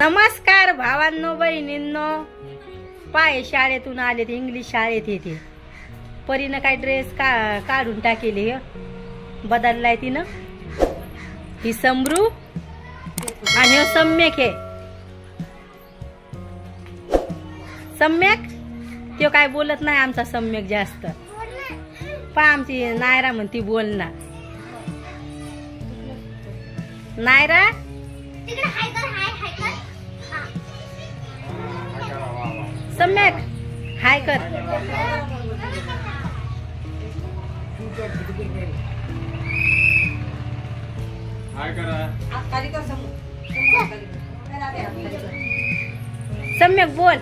नमस्कार भावांनो बहिणींनो, पाय शाळेतून आले ते इंग्लिश शाळेत येते. परीनं काय ड्रेस काढून टाकेली, बदललाय तिनं. ही समरू आणि हो सम्यक आहे. सम्यक तो काय बोलत नाही आमचा सम्यक जास्त. पा आमची नायरा म्हणती बोलणार. नायरा सम्यक हाय कर. सम्यक बोल.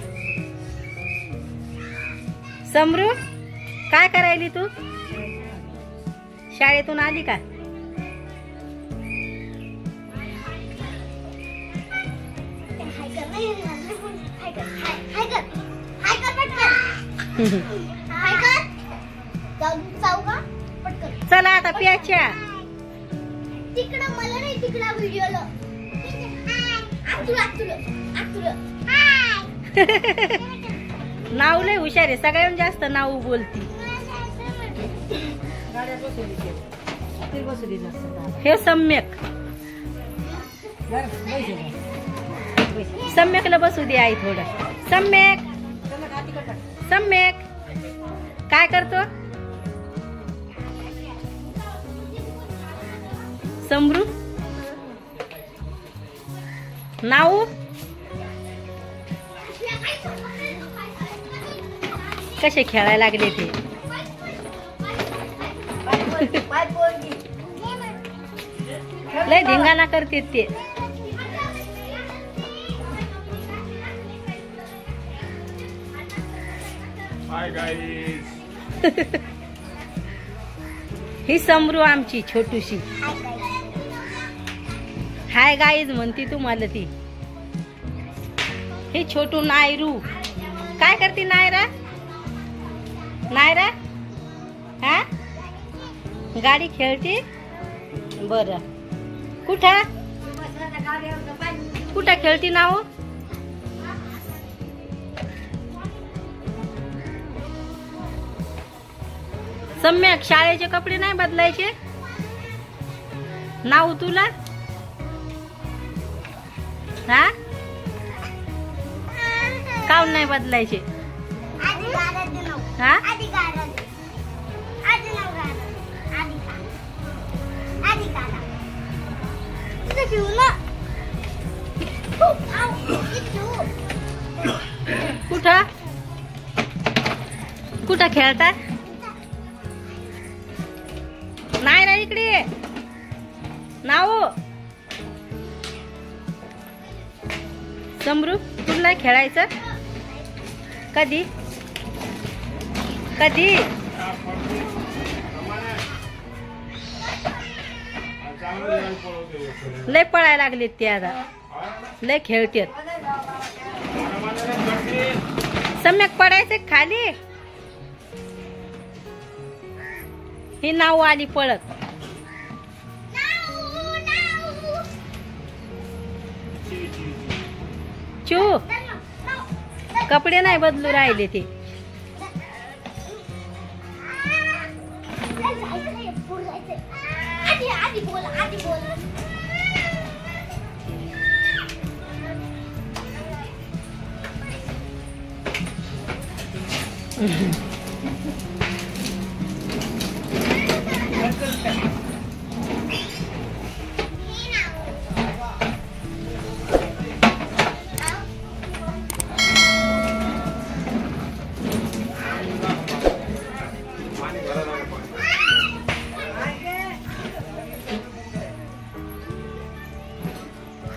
समरू काय करायली तू? शाळेतून आली का? चला आता प्याच्या. तिकडं मला नाही, तिकडं व्हिडिओला नाव लय हुशार आहे, सगळ्यात जास्त नाव बोलती. हे सम्यक. सम्यकला बसू दे आई थोडं. सम्यक सम्यक काय करतो? समरू नाऊ कसे खेळायला लागले ते. लय धिंगाणा करते ते. Hi guys. ही समरू आमची छोटूशी. हाय गाईज म्हणती तुम्हाला ती. ही छोटू नायरू काय करते? नायरा नायरा हा गाडी खेळते. बर कुठं कुठं खेळती ना हो? सम्यक शाळेचे कपडे नाही बदलायचे नाव तुला? हा काऊन नाही बदलायचे? हा कुठं कुठं खेळतात? नाही रा इकडे नाव. समरू तुला खेळायचं कधी कधी? लय पळायला लागले ते आता. लय खेळतेत. सम्यक पडायचं खाली. ही नाव आली पळत. चू कपडे नाही बदलू राहिले ते.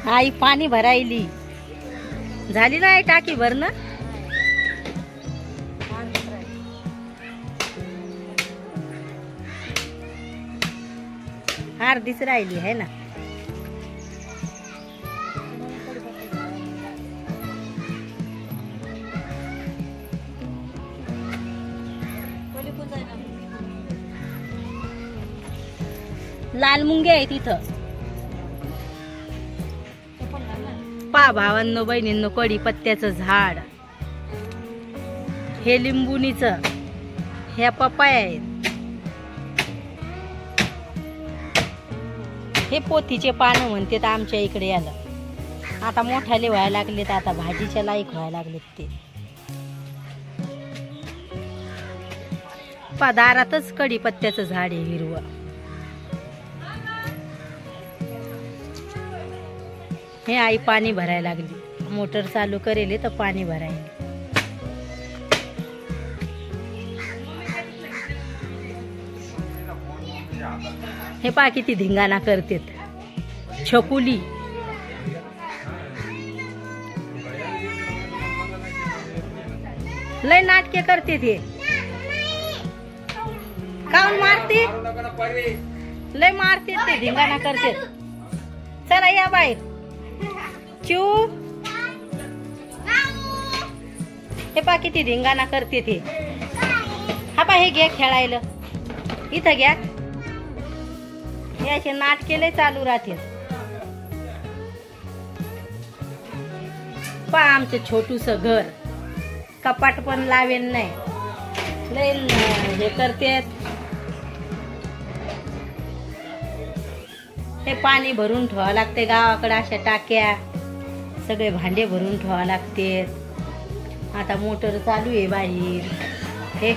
आई पाणी भरायली झाली ना टाकी भरणं. अर्धीच राहिली आहे ना. लाल मुंगे आहे तिथं. पहा भावांनो बहिणींनो, कढीपत्त्याचं झाड, हे लिंबुनीचं, ह्या पपाया आहेत, हे पोथीचे पानं म्हणतात आमच्या इकडे याला. आता मोठाले व्हायला लागलेत, आता भाजीच्या लायक व्हायला लागलेत ते. दारातच कढीपत्त्याचं झाड आहे हिरवं. हे आई पाणी भरायला लागली, मोटर चालू करेल तर पाणी भरायला. हे पा किती धिंगाणा करतेत. छकुली लय नाटके करते ते. काऊन मारते, लय मारते ते, धिंगाणा करते. चला या बाहेर. चू हे पा किती धिंगाणा करते ते. हा पा हे घ्या खेळायला, इथं घ्या. हे असे नाटके लय चालू राहते. पा आमचं छोटूस घर, कपाट पण लावेल नाही, लय हे करते. हे पाणी भरून ठेवावं लागते गावाकडे, अशा टाक्या सगळे भांडे भरून ठेवावं लागते. आता मोटर चालू आहे बाहेर. हे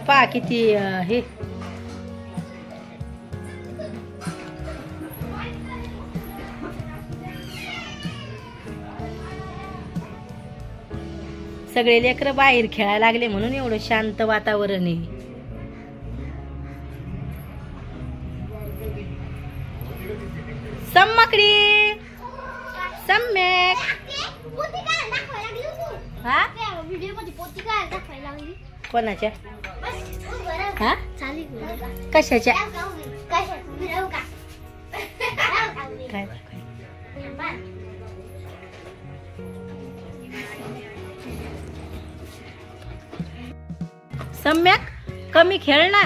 पा किती हे सगळे लेकरं बाहेर खेळायला लागले म्हणून एवढं शांत वातावरण आहे. सम्मकडी सम्यक हा कोणाच्या हा कशाच्या काय सम्यक कमी खेळ ना.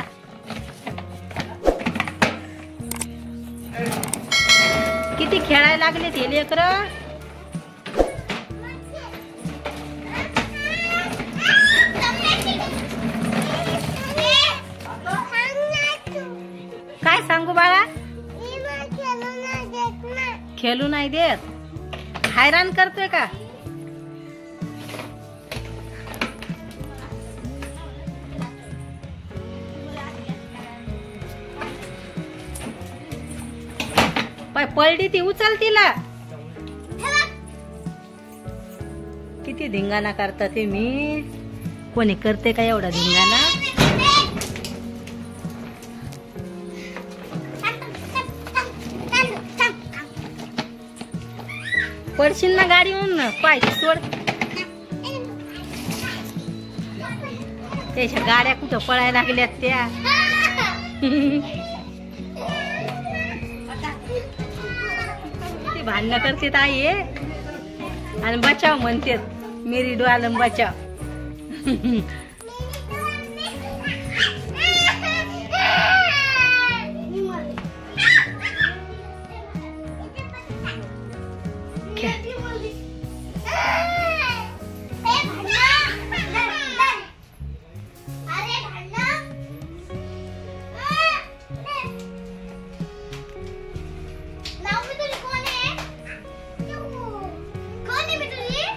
किती खेळायला लागले ते लेकरं. काय सांगू बाळा, खेळू नाही देत, हैराण करतोय का. पलटी ती, उचल तिला. किती धिंगाणा करतात ते. मी कोणी करते का एवढा धिंगाणा. पडशील ना गाडीहून, पाय सोड. त्याच्या गाड्या कुठं पळायला लागल्यात त्या. भांडणं करते आई आणि बचाव म्हणतात, मेरी डोआलम बचाव.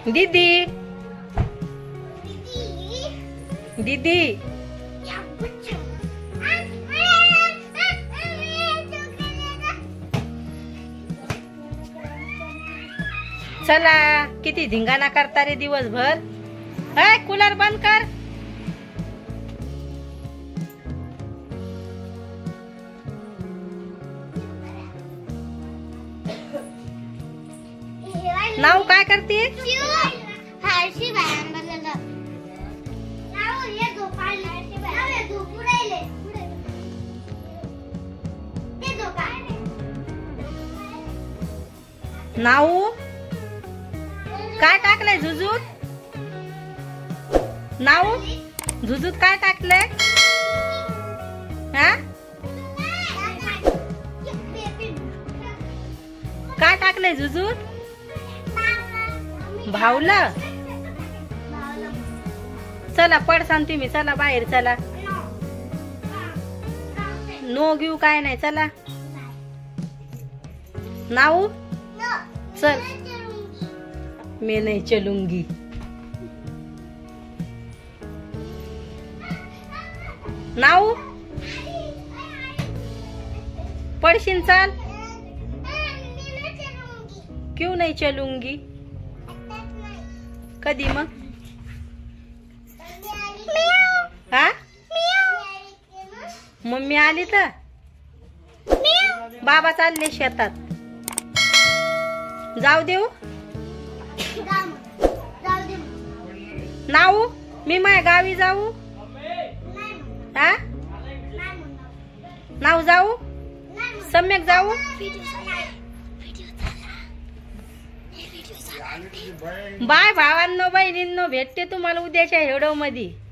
दीदी दीदी चला, किती धिंगाणा करता रे दिवसभर. कूलर बंद कर. नाव काय करते. नाऊ काय टाकलंय झुजूत. नाऊ झुजूत काय टाकलंय. हा काय टाकलंय जुजूत? भावला. चला पडसान तुम्ही, चला बाहेर चला. नो घेऊ काय नाही, चला. नाऊ चल. मी नाही चलूंगी. नाऊ पडशील चाल. क्यों नहीं चलूंगी? कधी मग? हा मम्मी आली तर बाबा चालले शेतात. जाऊ देऊ नाऊ? मी माझ्या गावी जाऊ? हा नाऊ जाऊ? सम्यक जाऊ? बाय भावांनो बहिणींनो, भेटते तुम्हाला उद्याच्या व्हिडिओ मध्ये.